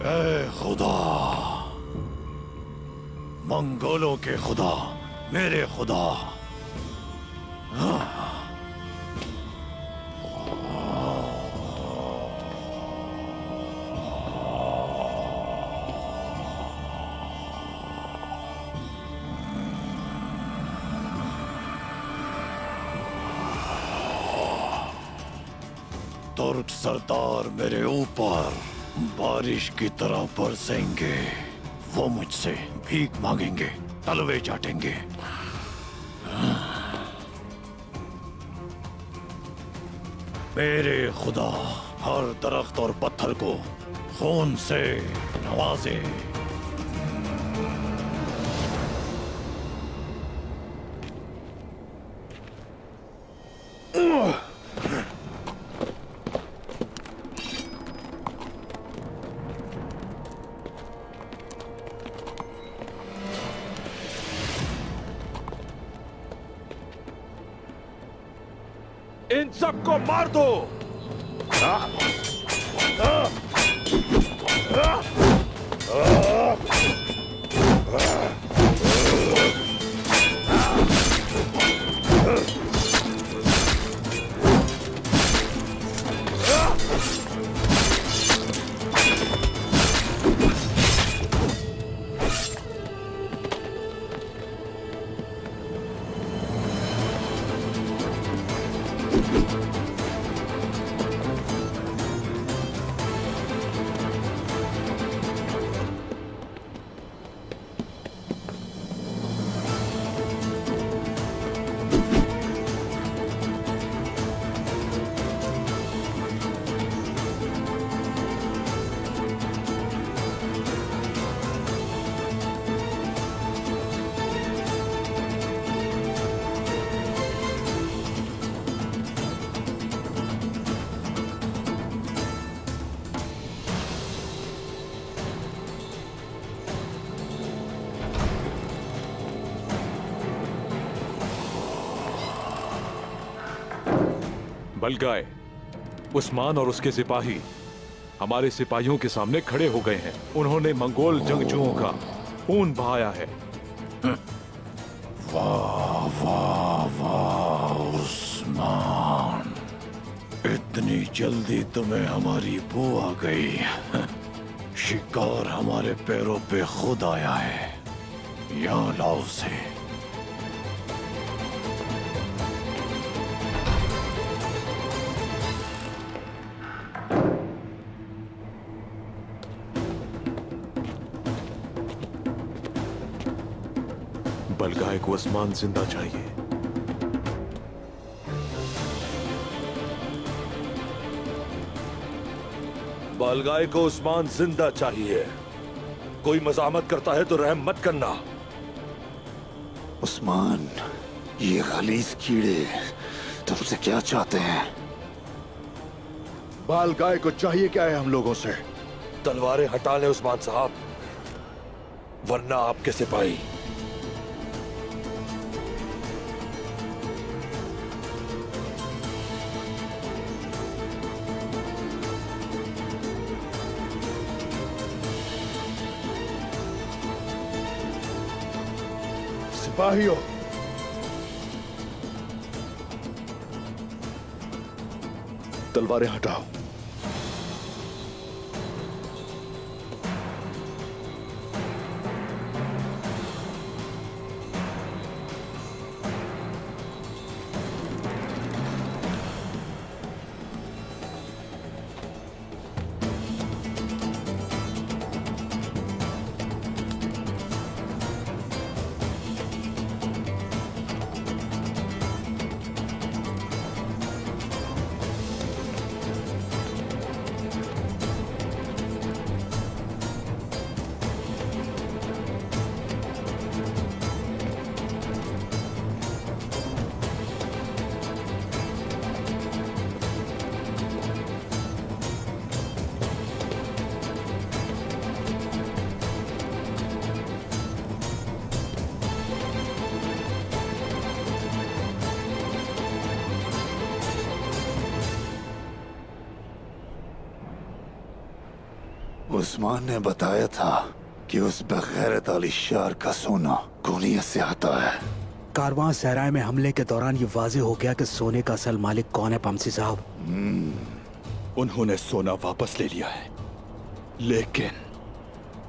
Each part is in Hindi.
ए खुदा, मंगोलों के खुदा, मेरे खुदा। तुर्क सरदार मेरे ऊपर बारिश की तरह बरसेंगे। वो मुझसे भीख मांगेंगे, तलवे चाटेंगे। मेरे खुदा हर दरख्त और पत्थर को खून से नवाजे। इन सबको मार दो। बलगाए, उस्मान और उसके सिपाही हमारे सिपाहियों के सामने खड़े हो गए हैं। उन्होंने मंगोल जंगजुओं का खून बहाया है। वाह वाह वाह उस्मान, इतनी जल्दी तुम्हें हमारी बू आ गई। शिकार हमारे पैरों पे खुद आया है। यहाँ लाओ उसे। बलगाए को उस्मान जिंदा चाहिए। बालगाय को उस्मान जिंदा चाहिए। कोई मजामत करता है तो रहम मत करना। उस्मान, ये गलीज कीड़े तुमसे क्या चाहते हैं? बालगाय को चाहिए क्या है हम लोगों से? तलवारें हटा ले उस्मान साहब, वरना आपके सिपाही। सिपाहियों, तलवारें हटाओ। उस्मान ने बताया था कि उस बगैरत अली शार का सोना कोनिया से आता है। कारवां सहराय में हमले के दौरान ये वाजे हो गया कि सोने का असल मालिक कौन है पमसी साहब। उन्होंने सोना वापस ले लिया है, लेकिन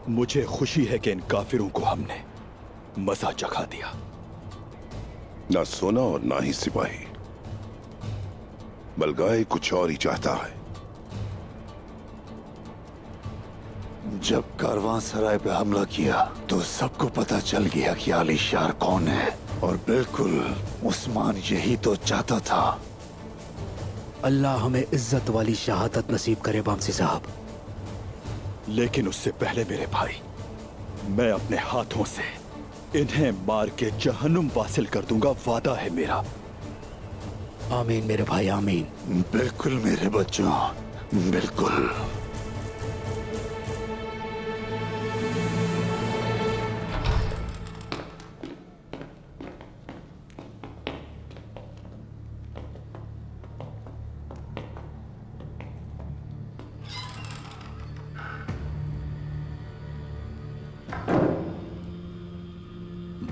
मुझे खुशी है कि इन काफिरों को हमने मजा चखा दिया। ना सोना और ना ही सिपाही। बलगाए कुछ और ही चाहता है। जब कारवां सराय पे हमला किया तो सबको पता चल गया कि अली शार कौन है, और बिल्कुल उस्मान यही तो चाहता था। अल्लाह हमें इज्जत वाली शहादत नसीब करे बमसी साहब। लेकिन उससे पहले मेरे भाई, मैं अपने हाथों से इन्हें मार के जहन्नुम वासिल कर दूंगा, वादा है मेरा। आमीन मेरे भाई, आमीन। बिल्कुल मेरे बच्चों, बिल्कुल।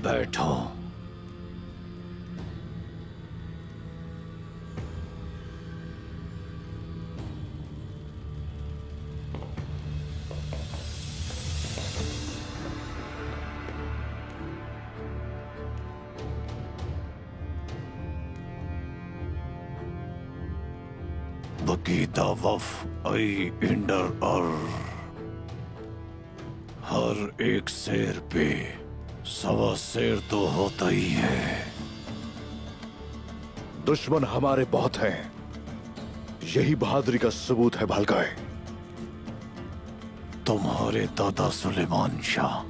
बैठो। बकीता वफ आई इंडर और हर एक शेर पे सवा शेर तो होता ही है। दुश्मन हमारे बहुत हैं, यही बहादुरी का सबूत है भालकाए। तुम्हारे दादा सुलेमान शाह,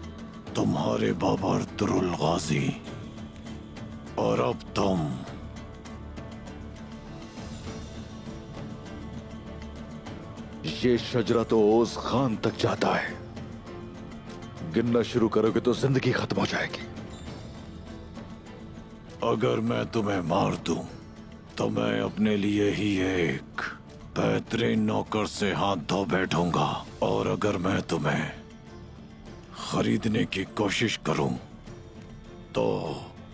तुम्हारे बाबा अर्तुरुल गाजी, और अब तुम। ये शजरा तो ओस खान तक जाता है। गिनना शुरू करोगे तो जिंदगी खत्म हो जाएगी। अगर मैं तुम्हें मार दूं तो मैं अपने लिए ही एक बेहतरीन नौकर से हाथ धो बैठूंगा, और अगर मैं तुम्हें खरीदने की कोशिश करूं तो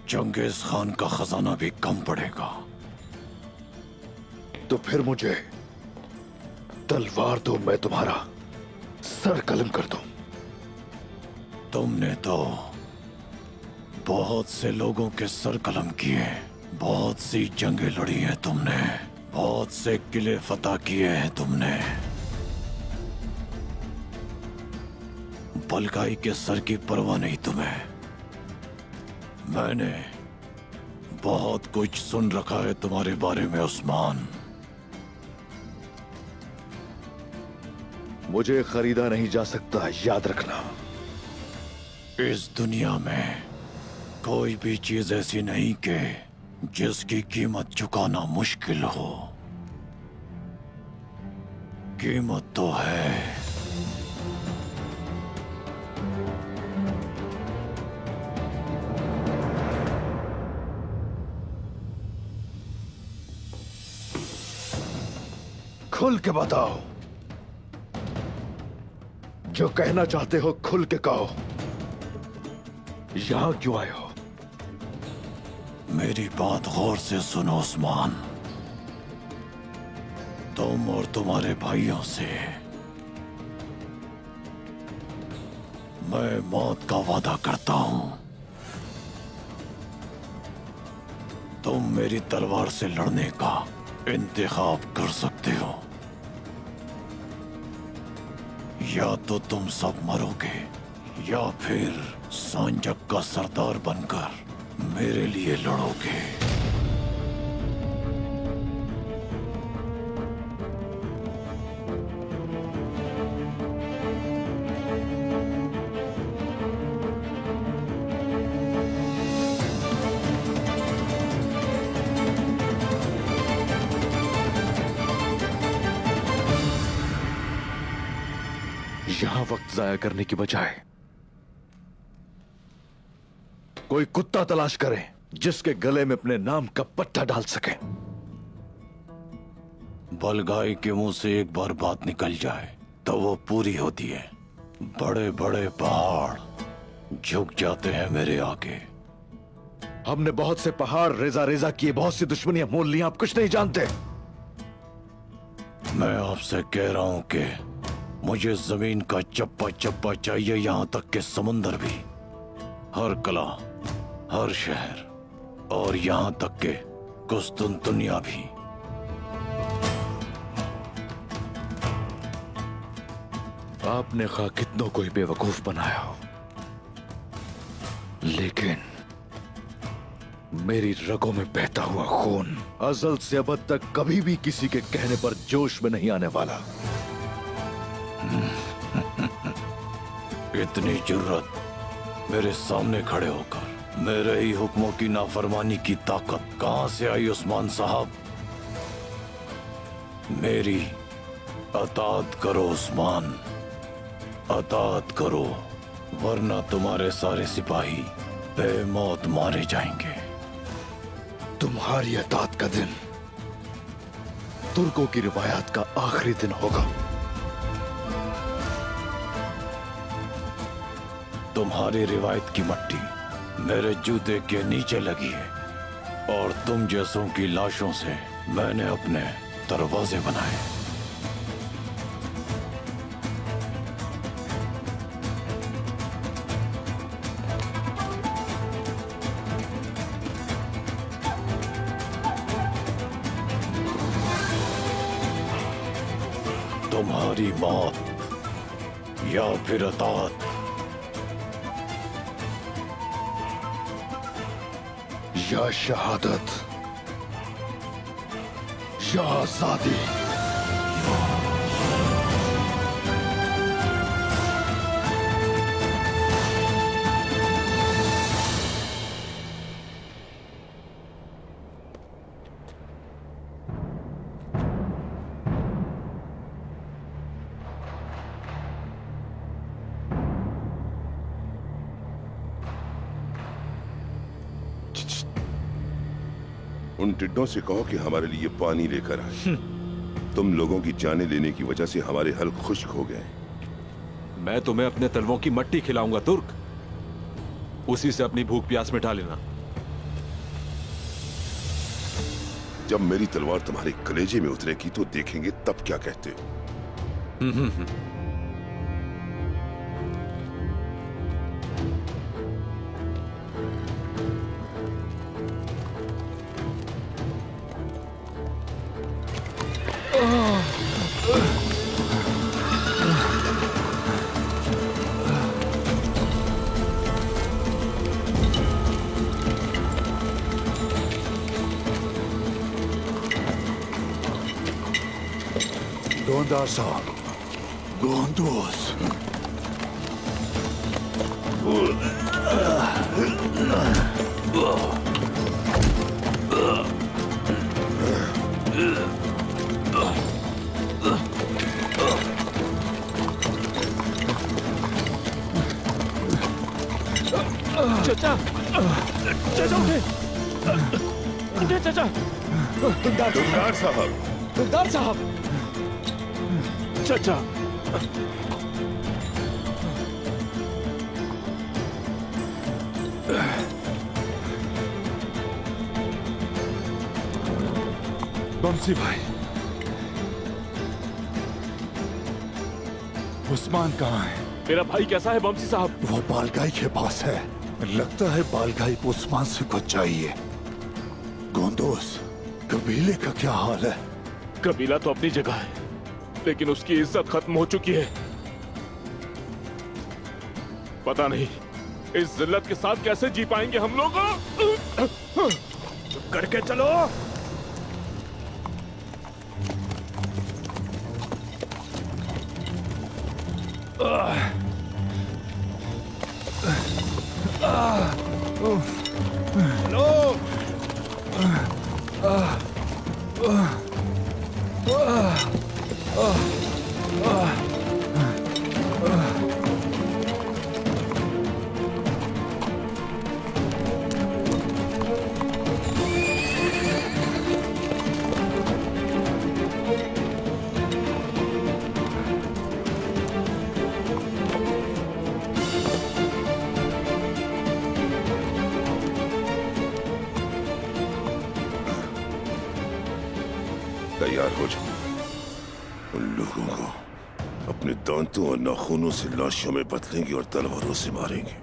चंगेज खान का खजाना भी कम पड़ेगा। तो फिर मुझे तलवार दो, मैं तुम्हारा सर कलम कर दूं। तुमने तो बहुत से लोगों के सर कलम किए, बहुत सी जंगें लड़ी हैं तुमने, बहुत से किले फतह किए हैं तुमने। बलगाई के सर की परवाह नहीं तुम्हें। मैंने बहुत कुछ सुन रखा है तुम्हारे बारे में उस्मान। मुझे खरीदा नहीं जा सकता, याद रखना। इस दुनिया में कोई भी चीज ऐसी नहीं कि जिसकी कीमत चुकाना मुश्किल हो। कीमत तो है। खुल के बताओ, जो कहना चाहते हो खुल के कहो। यहां क्यों आए हो? मेरी बात गौर से सुनो उस्मान। तुम और तुम्हारे भाइयों से मैं मौत का वादा करता हूं। तुम मेरी तलवार से लड़ने का इंतखाब कर सकते हो, या तो तुम सब मरोगे या फिर सांजक का सरदार बनकर मेरे लिए लड़ोगे। यहां वक्त जाया करने की बजाय कोई कुत्ता तलाश करें जिसके गले में अपने नाम का पट्टा डाल सके। बलगाई के मुंह से एक बार बात निकल जाए तो वो पूरी होती है। बड़े बड़े पहाड़ झुक जाते हैं मेरे आगे। हमने बहुत से पहाड़ रेजा रेजा किए, बहुत सी दुश्मनियां मोल ली, आप कुछ नहीं जानते। मैं आपसे कह रहा हूं कि मुझे जमीन का चप्पा चप्पा चाहिए, यहां तक कि समुंदर भी, हर कला, हर शहर, और यहां तक कि कुस्तुनतुनिया भी। आपने खा कितनों को ही बेवकूफ बनाया हो, लेकिन मेरी रगों में बहता हुआ खून अजल से अब तक कभी भी किसी के कहने पर जोश में नहीं आने वाला। इतनी जुर्रत मेरे सामने खड़े होकर मेरे ही हुक्मों की नाफरमानी की ताकत कहां से आई उस्मान साहब? मेरी अतात करो उस्मान, अतात करो, वरना तुम्हारे सारे सिपाही बेमौत मारे जाएंगे। तुम्हारी अतात का दिन तुर्कों की रिवायत का आखिरी दिन होगा। तुम्हारी रिवायत की मट्टी मेरे जूते के नीचे लगी है, और तुम जैसों की लाशों से मैंने अपने दरवाजे बनाए। तुम्हारी मौत या फिर अतात, या शहादत या आजादी। उन टिड्डों से कहो कि हमारे लिए पानी लेकर आए। तुम लोगों की जाने लेने की वजह से हमारे हल खुश्क हो गए। मैं तुम्हें अपने तलवों की मट्टी खिलाऊंगा तुर्क, उसी से अपनी भूख प्यास मिटा लेना। जब मेरी तलवार तुम्हारे कलेजे में उतरेगी तो देखेंगे तब क्या कहते हो। गोंदा साहब, गोंदोस। चाचा, चाचा उठे, उठे चाचा। दुमदार साहब, दिलदार साहब, चाचा। बमसी भाई, उस्मान कहाँ है? मेरा भाई कैसा है बमसी साहब? वो बालगाई के पास है। लगता है बालगाई को उस्मान से कुछ चाहिए। गोंदोस, कबीले का क्या हाल है? कबीला तो अपनी जगह है, लेकिन उसकी इज्जत खत्म हो चुकी है। पता नहीं इस जिल्लत के साथ कैसे जी पाएंगे हम लोग। चुप करके चलो। तैयार हो जाओ। उन लोगों को अपने दांतों और नाखूनों से लाशों में बदलेंगे और तलवारों से मारेंगे।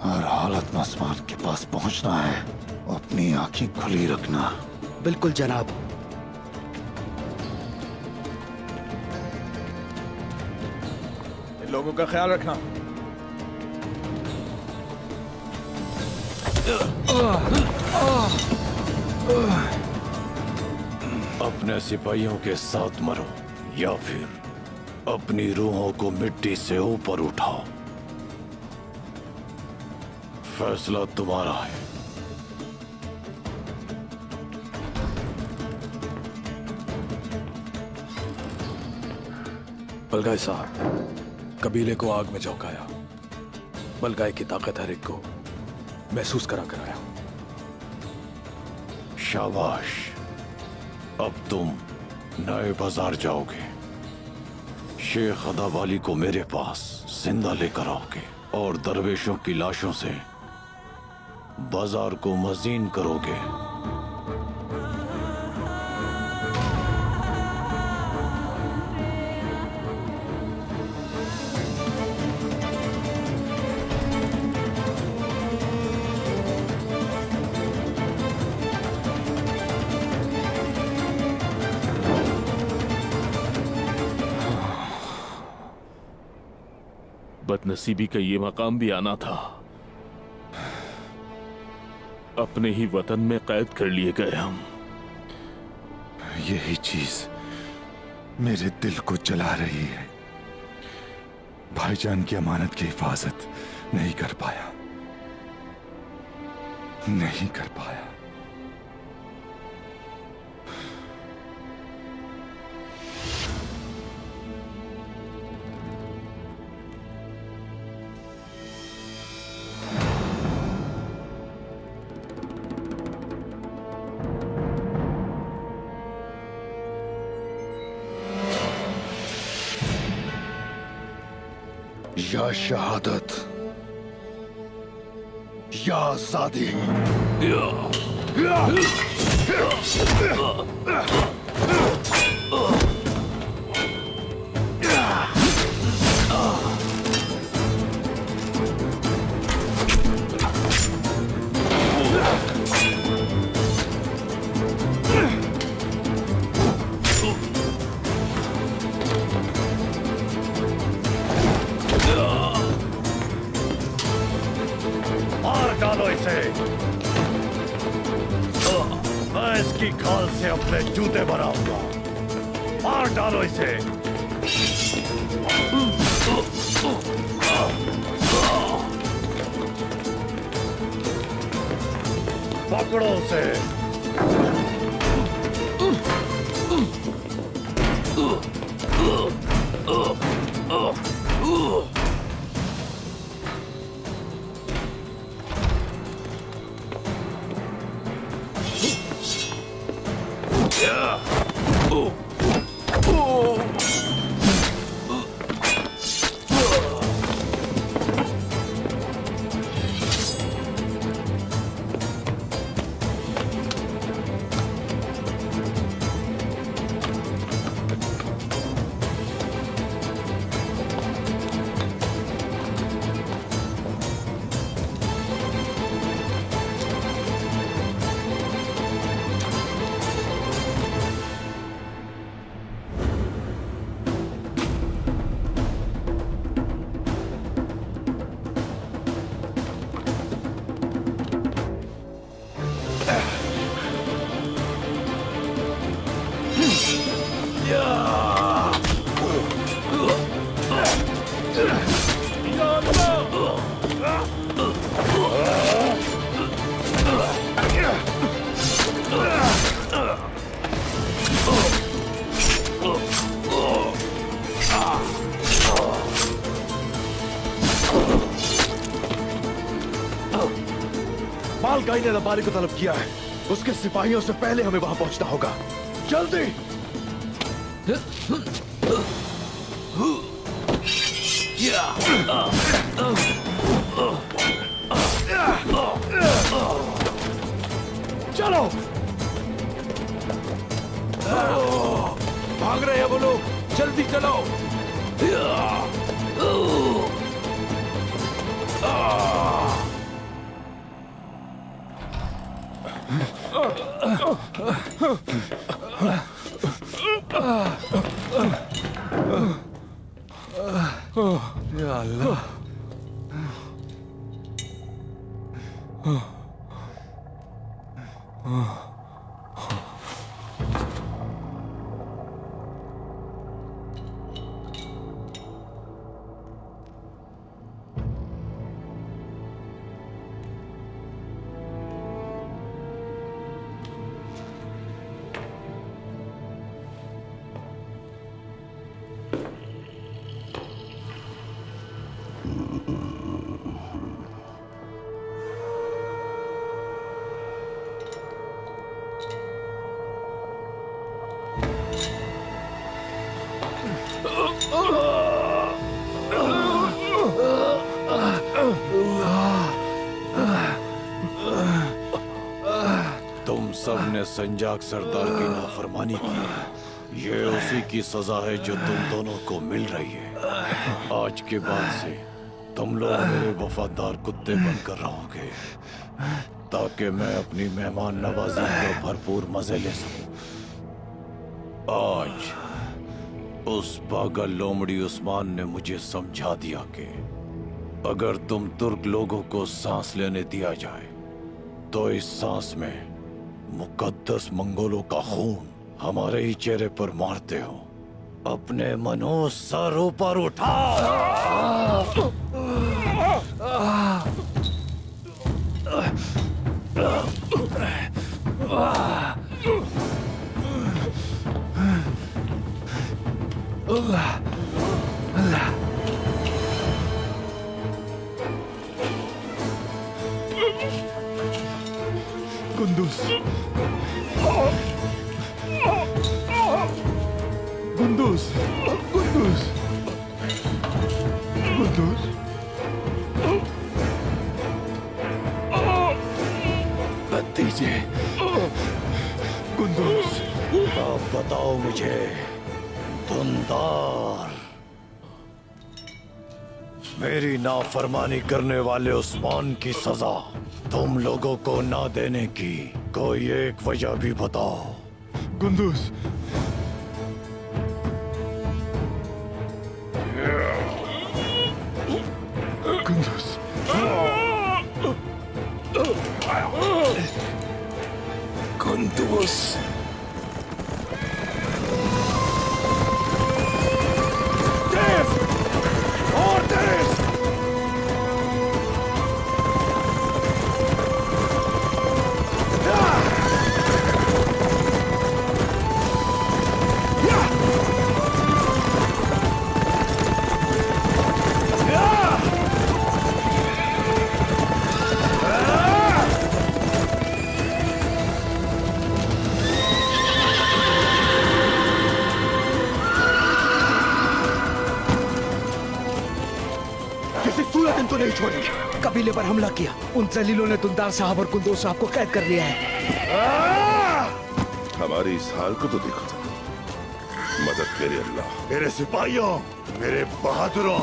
हर हालत में आसमान के पास पहुंचना है। अपनी आंखें खुली रखना। बिल्कुल जनाब। इन लोगों का ख्याल रखना। अपने सिपाहियों के साथ मरो या फिर अपनी रूहों को मिट्टी से ऊपर उठाओ। फैसला तुम्हारा है। बलगाय साहब, कबीले को आग में झोंकाया। बलगाय की ताकत हर एक को महसूस करा कराया। शाबाश। अब तुम नए बाजार जाओगे। शेख अदावाली को मेरे पास जिंदा लेकर आओगे और दरवेशों की लाशों से बाजार को मजीन करोगे। बदनसीबी का ये मकाम भी आना था। अपने ही वतन में कैद कर लिए गए हम। यही चीज मेरे दिल को जला रही है। भाईजान की अमानत की हिफाजत नहीं कर पाया, नहीं कर पाया। या शहादत या आजादी। मार डालो इसे। मैं इसकी खाल से अपने जूते बनाऊंगा। मार डालो इसे। पकड़ो उसे। मालगाई ने रबारी को तलब किया है। उसके सिपाहियों से पहले हमें वहां पहुंचना होगा। जल्दी। चलो। भाग रहे हैं वो लोग, जल्दी चलो। या अल्लाह। तुम सब ने संजाक सरदार की नाफरमानी की। ये उसी की सजा है जो तुम दोनों को मिल रही है। आज के बाद से तुम लोग मेरे वफादार कुत्ते बनकर रहोगे, ताकि मैं अपनी मेहमान नवाजी का भरपूर मजे ले सकूं। आज उस पागल लोमड़ी उस्मान ने मुझे समझा दिया कि अगर तुम तुर्क लोगों को सांस लेने दिया जाए तो इस सांस में मुकद्दस मंगोलों का खून हमारे ही चेहरे पर मारते हो। अपने मनो सर ऊपर उठाओ। कुंदुस, कुंदुस, कुंदुस, कुंदुस। भतीजे, कुंदुस। अब बताओ मुझे, धुंधार, मेरी नाफरमानी करने वाले उस्मान की सजा तुम लोगों को ना देने की कोई एक वजह भी बताओ। कुंदुस, कुंदुस, कुंदुस। तो नहीं छोड़ेंगे। कबीले पर हमला किया, उन जलीलों ने दुंदार साहब और कुंदूस साहब को कैद कर लिया है। हमारे इस हाल को तो देखो, मदद करे अल्लाह। मेरे सिपाहियों, मेरे बहादुरों,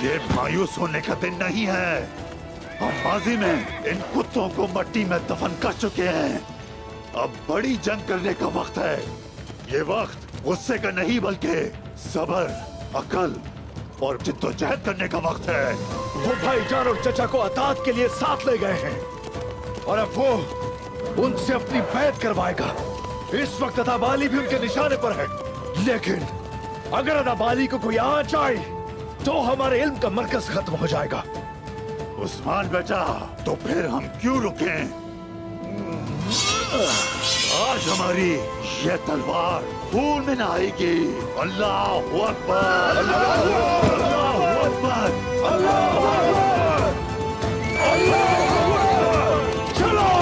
ये मायूस होने का दिन नहीं है। हम माजी में इन कुत्तों को मिट्टी में दफन कर चुके हैं। अब बड़ी जंग करने का वक्त है। ये वक्त गुस्से का नहीं बल्कि सब्र, अकल और जिद्दोजहद करने का वक्त है। वो भाईजान और चचा को अतात के लिए साथ ले गए हैं और अब वो उनसे अपनी बैत करवाएगा। इस वक्त अदाबाली भी उनके निशाने पर है, लेकिन अगर अदाबाली को कोई आ जाए तो हमारे इल्म का मरकज खत्म हो जाएगा। उस्मान बेटा, तो फिर हम क्यों रुके? आज हमारी ये तलवार खून में नहाएगी। अल्लाहू अकबर, अल्लाहू अकबर, अल्लाहू अकबर, अल्लाहू अकबर। चलो।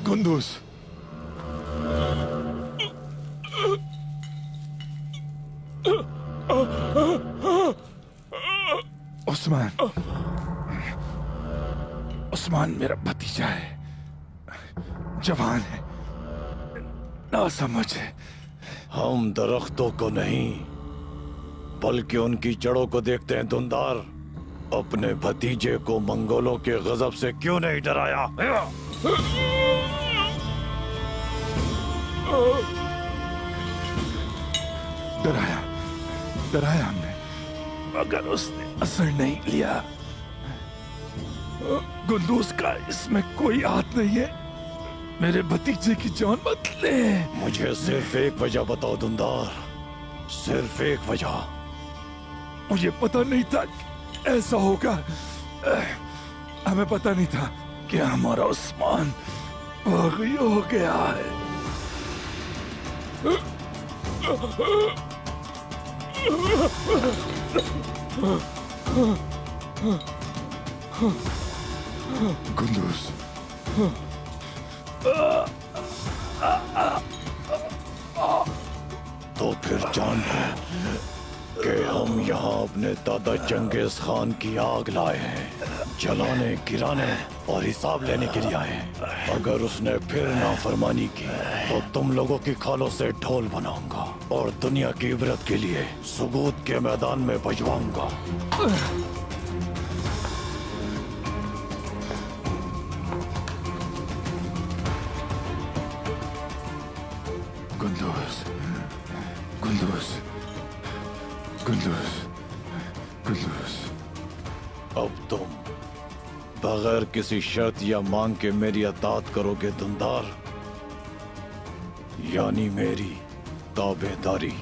कुंदुस, उस्मान, उस्मान मेरा भतीजा है, जवान है, ना समझ है। हम दरख्तों को नहीं बल्कि उनकी जड़ों को देखते हैं धुंधार। अपने भतीजे को मंगोलों के गजब से क्यों नहीं डराया? डराया, डराया हमने, मगर उसने असर नहीं लिया। गुंदूस का इसमें कोई हाथ नहीं है। मेरे भतीजे की जान मत ले। मुझे सिर्फ एक वजह बताओ धुंधार, सिर्फ एक वजह। मुझे पता नहीं था कि ऐसा होगा। हमें पता नहीं था कि हमारा उस्मान बागी हो गया है। गुंदूस, तो फिर जान लो कि हम यहाँ अपने दादा चंगेज खान की आग लाए हैं, जलाने, गिराने और हिसाब लेने के लिए आए हैं। अगर उसने फिर नाफरमानी की तो तुम लोगों की खालों से ढोल बनाऊंगा और दुनिया की इबरत के लिए सुगूत के मैदान में बजवाऊंगा। गुंदूस, गुंदूस, गुंदूस, गुंदूस। अब तुम बगैर किसी शर्त या मांग के मेरी अतात करोगे धुंधार, यानी मेरी ताबेदारी।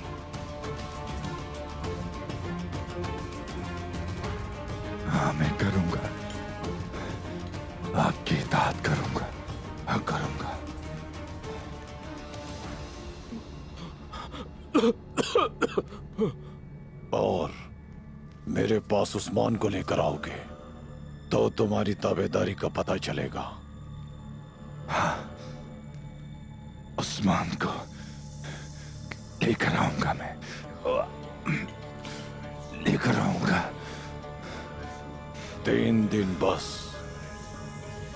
हाँ, मैं करूंगा, आपकी इताअत करूंगा, हाँ करूंगा। और मेरे पास उस्मान को लेकर आओगे तो तुम्हारी ताबेदारी का पता चलेगा। उस्मान को लेकर आऊंगा, मैं लेकर आऊंगा। 3 दिन बस,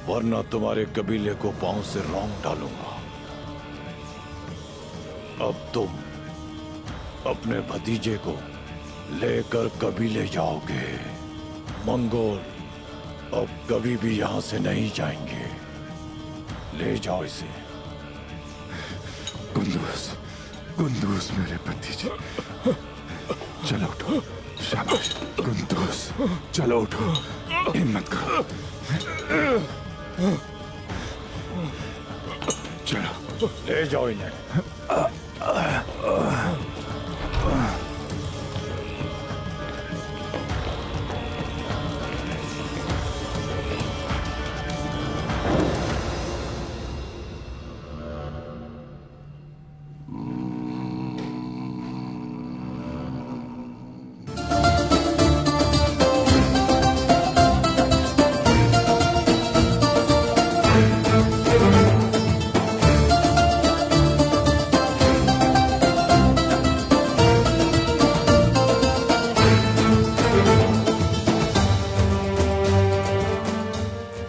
वरना तुम्हारे कबीले को पांव से रौंद डालूंगा। अब तुम अपने भतीजे को लेकर कबीले जाओगे। मंगोल अब कभी भी यहां से नहीं जाएंगे। ले जाओ इसे। गुंदूस, गुंदूस मेरे भतीजे, चलो उठो। शाबाश गुंदूस, चलो उठो, हिम्मत करो, चलो ले जाओ इन्हें।